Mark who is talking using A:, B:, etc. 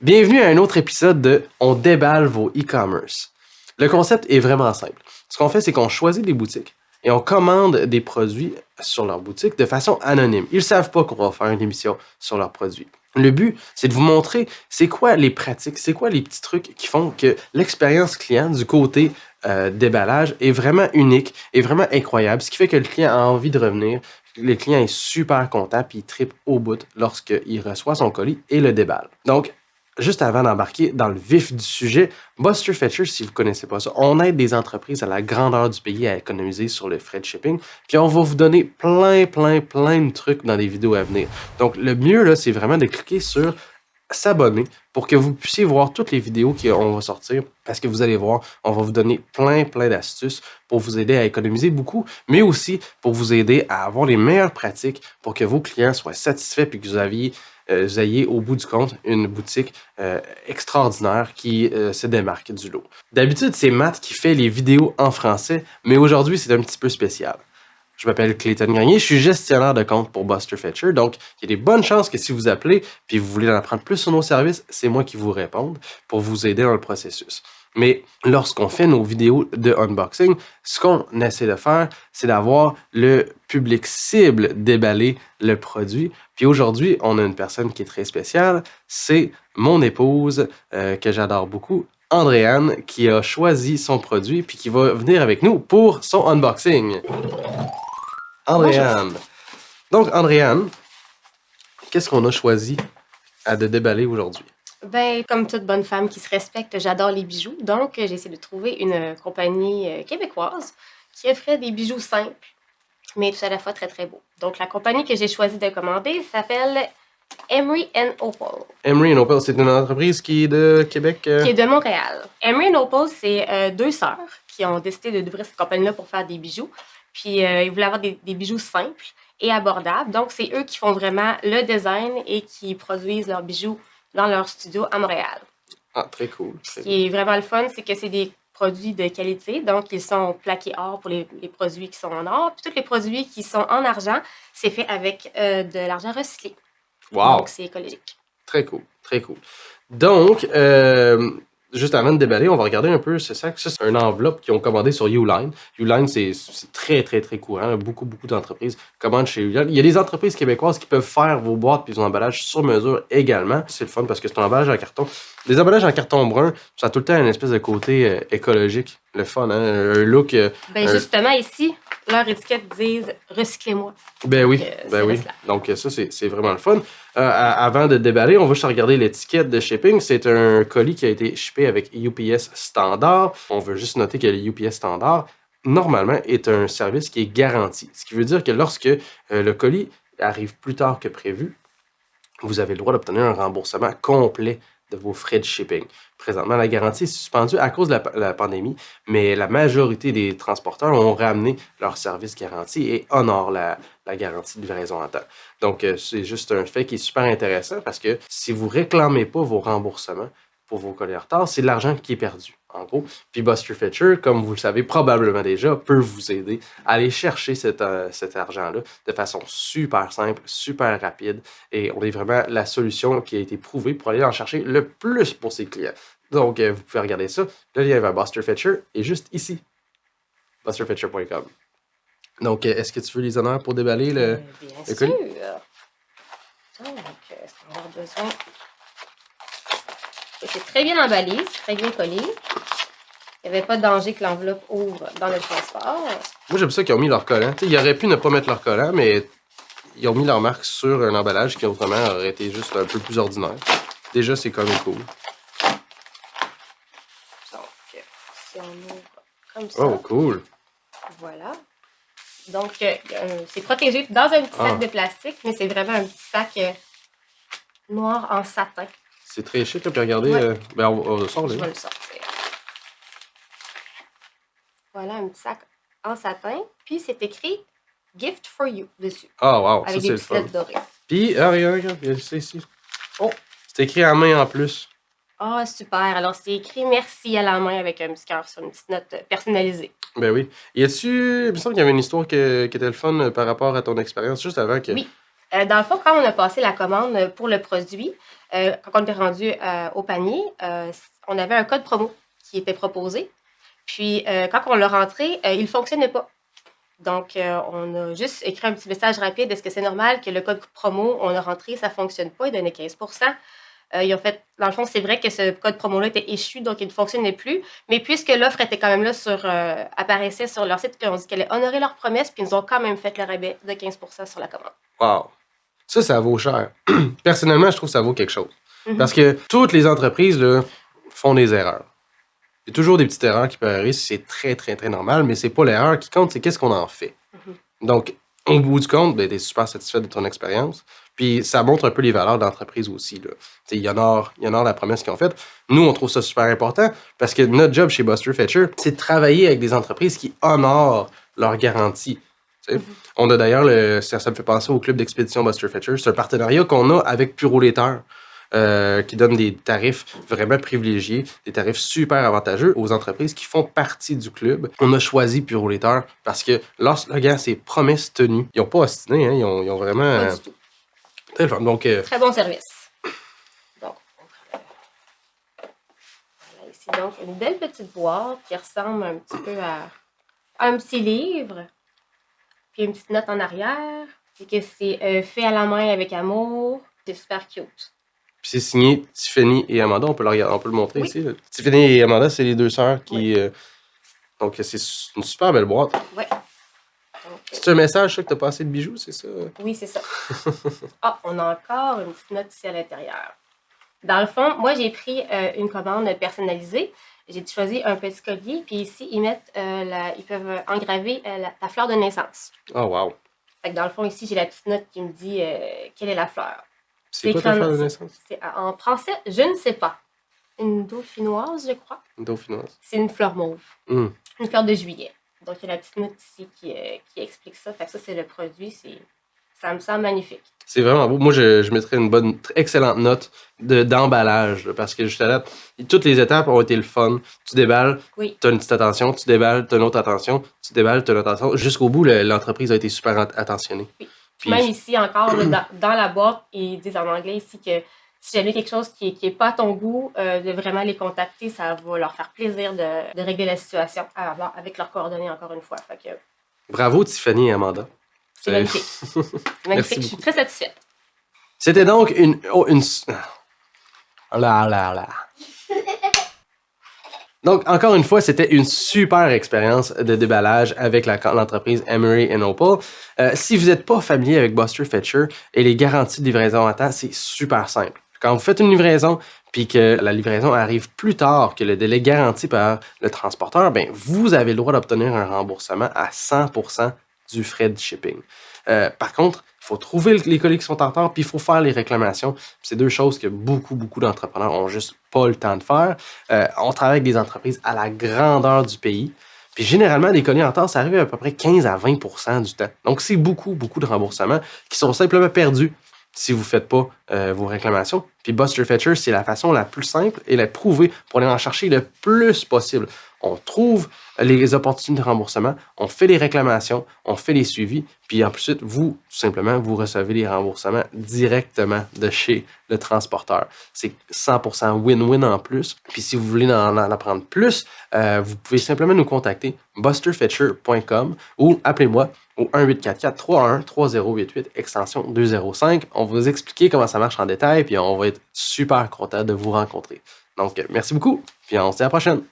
A: Bienvenue à un autre épisode de On déballe vos e-commerce. Le concept est vraiment simple. Ce qu'on fait, c'est qu'on choisit des boutiques et on commande des produits sur leur boutique de façon anonyme. Ils ne savent pas qu'on va faire une émission sur leurs produits. Le but, c'est de vous montrer c'est quoi les pratiques, c'est quoi les petits trucs qui font que l'expérience client du côté déballage est vraiment unique et vraiment incroyable, ce qui fait que le client a envie de revenir. Le client est super content puis il trippe au bout lorsqu'il reçoit son colis et le déballe. Donc, juste avant d'embarquer dans le vif du sujet, Buster Fetcher, si vous ne connaissez pas ça, on aide des entreprises à la grandeur du pays à économiser sur le frais de shipping. Puis on va vous donner plein de trucs dans des vidéos à venir. Donc le mieux, là, c'est vraiment de cliquer sur s'abonner pour que vous puissiez voir toutes les vidéos qu'on va sortir. Parce que vous allez voir, on va vous donner plein d'astuces pour vous aider à économiser beaucoup, mais aussi pour vous aider à avoir les meilleures pratiques pour que vos clients soient satisfaits puis que vous ayez au bout du compte une boutique extraordinaire qui se démarque du lot. D'habitude, c'est Matt qui fait les vidéos en français, mais aujourd'hui, c'est un petit peu spécial. Je m'appelle Clayton Gagné, je suis gestionnaire de compte pour Buster Fetcher, donc il y a des bonnes chances que si vous appelez puis vous voulez en apprendre plus sur nos services, c'est moi qui vous réponde pour vous aider dans le processus. Mais lorsqu'on fait nos vidéos de unboxing, ce qu'on essaie de faire, c'est d'avoir le public cible déballer le produit. Puis aujourd'hui, on a une personne qui est très spéciale, c'est mon épouse que j'adore beaucoup, Andréane, qui a choisi son produit puis qui va venir avec nous pour son unboxing. Andréane. Donc, Andréane, qu'est-ce qu'on a choisi de déballer aujourd'hui?
B: Ben, comme toute bonne femme qui se respecte, j'adore les bijoux. Donc, j'ai essayé de trouver une compagnie québécoise qui offrait des bijoux simples, mais tout à la fois très beaux. Donc, la compagnie que j'ai choisi de commander s'appelle Emery & Opal.
A: Emery & Opal, c'est une entreprise qui est de Québec?
B: Qui est de Montréal. Emery & Opal, c'est deux sœurs qui ont décidé d'ouvrir cette compagnie-là pour faire des bijoux. Puis, ils voulaient avoir des bijoux simples et abordables. Donc, c'est eux qui font vraiment le design et qui produisent leurs bijoux dans leur studio à Montréal.
A: Ah, très cool.
B: Ce qui est vraiment le fun, c'est que c'est des produits de qualité. Donc, ils sont plaqués or pour les produits qui sont en or. Puis, tous les produits qui sont en argent, c'est fait avec de l'argent recyclé.
A: Wow!
B: Donc, c'est écologique.
A: Très cool, très cool. Donc, juste avant de déballer, on va regarder un peu ce sac. Ça, c'est une enveloppe qu'ils ont commandé sur Uline. Uline, c'est très courant. Beaucoup d'entreprises commandent chez Uline. Il y a des entreprises québécoises qui peuvent faire vos boîtes puis vos emballages sur mesure également. C'est le fun parce que c'est un emballage en carton. Les emballages en carton brun, ça a tout le temps une espèce de côté écologique. Le fun, hein? Un look...
B: justement, ici, leurs étiquettes disent « Recyclez-moi ».
A: Ben oui, ben oui. Donc ça, c'est vraiment le fun. Avant de déballer, on va juste regarder l'étiquette de shipping. C'est un colis qui a été shippé avec UPS Standard. On veut juste noter que le UPS Standard, normalement, est un service qui est garanti. Ce qui veut dire que lorsque le colis arrive plus tard que prévu, vous avez le droit d'obtenir un remboursement complet de vos frais de shipping. Présentement, la garantie est suspendue à cause de la pandémie, mais la majorité des transporteurs ont ramené leur service garanti et honorent la garantie de livraison en temps. Donc, c'est juste un fait qui est super intéressant parce que si vous réclamez pas vos remboursements pour vos colis en retard, c'est de l'argent qui est perdu, en gros. Puis Buster Fetcher, comme vous le savez probablement déjà, peut vous aider à aller chercher cet argent-là de façon super simple, super rapide. Et on est vraiment la solution qui a été prouvée pour aller en chercher le plus pour ses clients. Donc, vous pouvez regarder ça. Le lien vers Buster Fetcher est juste ici. busterfetcher.com. Donc, est-ce que tu veux les honneurs pour déballer le colis?
B: Bien sûr. Donc, est-ce qu'on va avoir besoin... C'est très bien emballé, c'est très bien collé. Il n'y avait pas de danger que l'enveloppe ouvre dans le transport.
A: Moi, j'aime ça qu'ils ont mis leur collant. Ils auraient pu ne pas mettre leur collant, mais ils ont mis leur marque sur un emballage qui autrement aurait été juste un peu plus ordinaire. Déjà, c'est quand même cool.
B: Donc, si on ouvre comme ça.
A: Oh, cool.
B: Voilà. Donc, c'est protégé dans un petit sac de plastique, mais c'est vraiment un petit sac noir en satin.
A: C'est très chic, là. Puis regardez, on le sort, là.
B: Je vais le sortir. Voilà, un petit sac en satin. Puis, c'est écrit « Gift for you » dessus.
A: Ah, wow,
B: avec
A: ça,
B: des
A: c'est le
B: petites
A: fun.
B: lettres dorées.
A: Puis, regarde, il y a ça ici.
B: Oh!
A: C'est écrit à main en plus.
B: Ah, super. Alors, c'est écrit « Merci » à la main avec un petit cœur sur une petite note personnalisée.
A: Ben oui. Il me semble qu'il y avait une histoire qui était le fun par rapport à ton expérience juste avant que...
B: Oui. Dans le fond, quand on a passé la commande pour le produit, quand on était rendu au panier, on avait un code promo qui était proposé. Puis, quand on l'a rentré, il ne fonctionnait pas. Donc, on a juste écrit un petit message rapide. Est-ce que c'est normal que le code promo, on l'a rentré, ça ne fonctionne pas, il donnait 15%. Ils ont fait, dans le fond, c'est vrai que ce code promo-là était échu, donc il ne fonctionnait plus. Mais puisque l'offre était quand même là apparaissait sur leur site, ils ont dit qu'elle allait honorer leur promesse, puis ils nous ont quand même fait le rabais de 15% sur la commande.
A: Wow! Ça vaut cher. Personnellement, je trouve que ça vaut quelque chose.
B: Mhm.
A: Parce que toutes les entreprises là, font des erreurs. Il y a toujours des petites erreurs qui peuvent arriver, c'est très, très, très normal, mais c'est pas l'erreur qui compte, c'est qu'est-ce qu'on en fait. Donc, au bout du compte, ben, tu es super satisfait de ton expérience. Puis ça montre un peu les valeurs d'entreprise aussi. Ils honorent la promesse qu'ils ont faite. Nous, on trouve ça super important parce que notre job chez Buster Fetcher, c'est de travailler avec des entreprises qui honorent leurs garanties. On a d'ailleurs, ça me fait penser au club d'expédition Buster Fetcher. C'est un partenariat qu'on a avec Puro-Laiter. Qui donne des tarifs vraiment privilégiés, des tarifs super avantageux aux entreprises qui font partie du club. On a choisi Puro-Laiter parce que leur slogan, c'est promesses tenues. Ils n'ont pas ostiné, hein, ils ont vraiment...
B: Pas du tout.
A: Très fun. Donc,
B: très bon service. Donc, voilà ici, donc, une belle petite boîte qui ressemble un petit peu à un petit livre. Puis une petite note en arrière. C'est que c'est fait à la main avec amour. C'est super cute.
A: Puis c'est signé Tiffany et Amanda. On peut le regarder, on peut le montrer
B: Oui.
A: ici. Là. Tiffany et Amanda, c'est les deux sœurs qui...
B: Oui.
A: donc, c'est une super belle boîte.
B: Oui.
A: C'est un message, ça, que tu as passé de bijoux, c'est ça?
B: Oui, c'est ça. Ah, on a encore une petite note ici à l'intérieur. Dans le fond, moi, j'ai pris une commande personnalisée. J'ai choisi un petit collier. Puis ici, ils peuvent engraver la fleur de naissance.
A: Oh, wow.
B: Fait que dans le fond, ici, j'ai la petite note qui me dit quelle est la fleur.
A: C'est quoi ta fleur de naissance?
B: En français, je ne sais pas. Une dauphinoise, je crois.
A: Une dauphinoise.
B: C'est une fleur mauve.
A: Mm.
B: Une fleur de juillet. Donc, il y a la petite note ici qui explique ça. Fait que ça, c'est le produit. Ça me semble magnifique.
A: C'est vraiment beau. Moi, je mettrais une excellente note d'emballage. Là, parce que juste là, toutes les étapes ont été le fun. Tu déballes,
B: oui.
A: Tu as une petite attention. Tu déballes, tu as une autre attention. Tu déballes, tu as une autre attention. Jusqu'au bout, l'entreprise a été super attentionnée.
B: Oui. Puis même ici, encore, là, dans la boîte, ils disent en anglais ici que si jamais quelque chose qui n'est pas à ton goût, de vraiment les contacter, ça va leur faire plaisir de régler la situation avec leurs coordonnées, encore une fois. Fait que...
A: Bravo, Tiffany et Amanda.
B: C'est magnifique. C'est magnifique. Je suis très satisfaite.
A: C'était donc une... Là. Donc, encore une fois, c'était une super expérience de déballage avec l'entreprise Emery & Opal. Si vous n'êtes pas familier avec Buster Fetcher et les garanties de livraison à temps, c'est super simple. Quand vous faites une livraison puis que la livraison arrive plus tard que le délai garanti par le transporteur, ben vous avez le droit d'obtenir un remboursement à 100% du frais de shipping. Par contre, il faut trouver les colis qui sont en retard, puis il faut faire les réclamations. C'est deux choses que beaucoup d'entrepreneurs ont juste pas le temps de faire. On travaille avec des entreprises à la grandeur du pays. Puis généralement, les colis en retard, ça arrive à peu près 15 à 20% du temps. Donc, c'est beaucoup de remboursements qui sont simplement perdus si vous ne faites pas vos réclamations. Puis Buster Fetcher, c'est la façon la plus simple et la prouvée pour aller en chercher le plus possible. On trouve les opportunités de remboursement, on fait les réclamations, on fait les suivis, puis ensuite, vous, tout simplement, vous recevez les remboursements directement de chez le transporteur. C'est 100% win-win en plus. Puis si vous voulez en apprendre plus, vous pouvez simplement nous contacter busterfetcher.com ou appelez-moi au 1-844-311-3088, extension 205. On va vous expliquer comment ça marche en détail, puis on va être super content de vous rencontrer. Donc, merci beaucoup, puis on se dit à la prochaine.